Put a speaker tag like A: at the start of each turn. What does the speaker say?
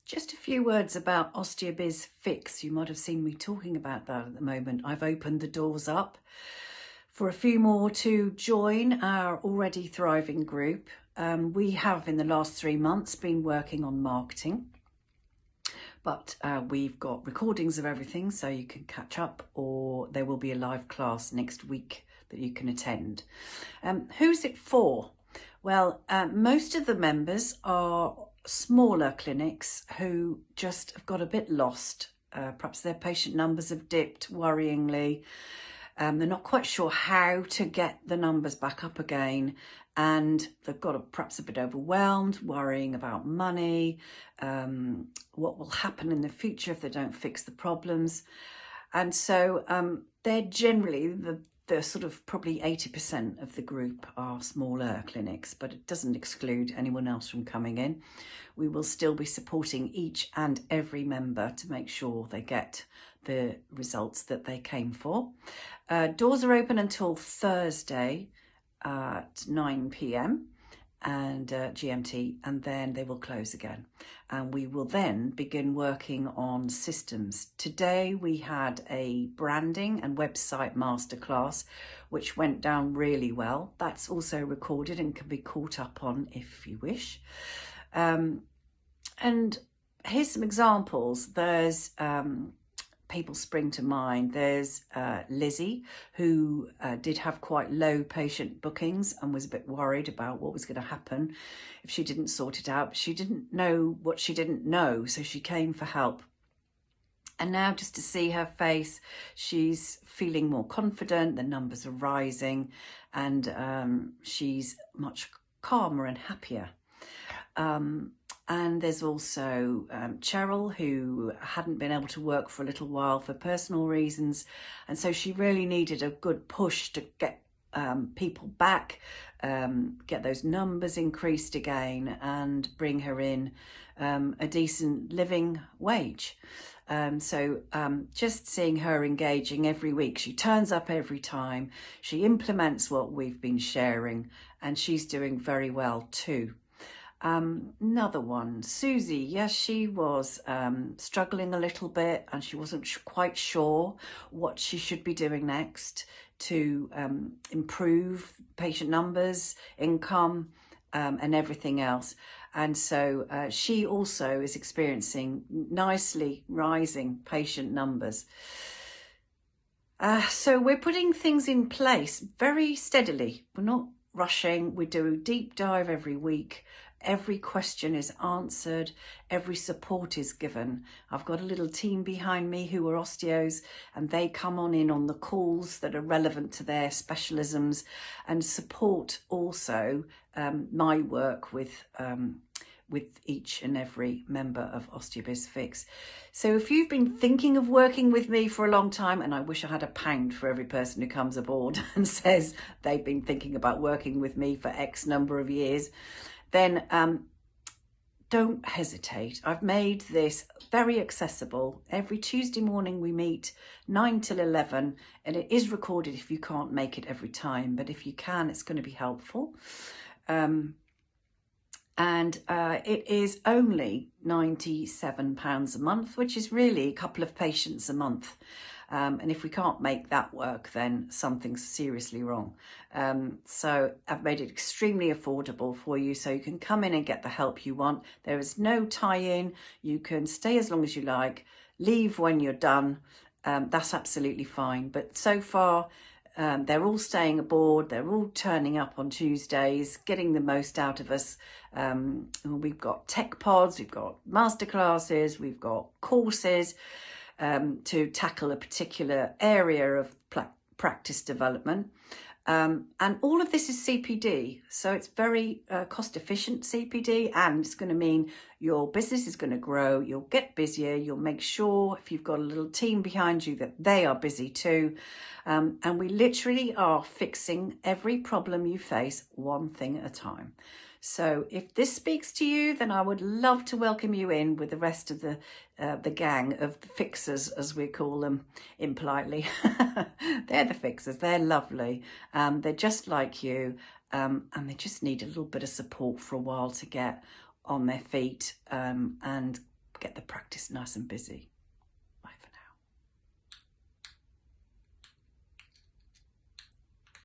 A: Just a few words about Osteobiz Fix. You might have seen me talking about that at the moment. I've opened the doors up for a few more to join our already thriving group. We have in the last 3 months been working on marketing, but we've got recordings of everything so you can catch up, or there will be a live class next week that you can attend. Who's it for? Well, most of the members are smaller clinics who just have got a bit lost. Perhaps their patient numbers have dipped worryingly. They're not quite sure how to get the numbers back up again, and they've got perhaps a bit overwhelmed, worrying about money, what will happen in the future if they don't fix the problems. And so they're generally the sort of probably 80% of the group are smaller clinics, but it doesn't exclude anyone else from coming in. We will still be supporting each and every member to make sure they get the results that they came for. Doors are open until Thursday at 9 p.m. and GMT, and then they will close again. And we will then begin working on systems. Today we had a branding and website masterclass, which went down really well. That's also recorded and can be caught up on if you wish. And here's some examples. There's people spring to mind. There's Lizzie, who did have quite low patient bookings and was a bit worried about what was going to happen if she didn't sort it out. She didn't know what she didn't know, so she came for help. And now just to see her face, she's feeling more confident, the numbers are rising, and she's much calmer and happier. And there's also Cheryl, who hadn't been able to work for a little while for personal reasons. And so she really needed a good push to get people back, get those numbers increased again, and bring her in a decent living wage. So just seeing her engaging every week, she turns up every time, she implements what we've been sharing, and she's doing very well too. Another one, Susie, yes, she was struggling a little bit, and she wasn't quite sure what she should be doing next to improve patient numbers, income, and everything else. And so she also is experiencing nicely rising patient numbers. So we're putting things in place very steadily. We're not rushing. We do a deep dive every week. Every question is answered, every support is given. I've got a little team behind me who are osteos, and they come on the calls that are relevant to their specialisms and support also my work with each and every member of Osteobiz Fix. So if you've been thinking of working with me for a long time, and I wish I had £1 for every person who comes aboard and says they've been thinking about working with me for X number of years, then don't hesitate. I've made this very accessible. Every Tuesday morning we meet 9 till 11, and it is recorded if you can't make it every time, but if you can, it's going to be helpful. And it is only £97 a month, which is really a couple of patients a month. And if we can't make that work, then something's seriously wrong. So I've made it extremely affordable for you, so you can come in and get the help you want. There is no tie-in. You can stay as long as you like, leave when you're done. That's absolutely fine. But so far, they're all staying aboard. They're all turning up on Tuesdays, getting the most out of us. We've got tech pods, we've got masterclasses, we've got courses to tackle a particular area of practice development. And all of this is CPD, so it's very cost efficient CPD, and it's going to mean your business is going to grow, you'll get busier, you'll make sure if you've got a little team behind you that they are busy too. And we literally are fixing every problem you face one thing at a time. So if this speaks to you, then I would love to welcome you in with the rest of the gang of the fixers, as we call them impolitely. They're the fixers. They're lovely. They're just like you, and they just need a little bit of support for a while to get on their feet and get the practice nice and busy.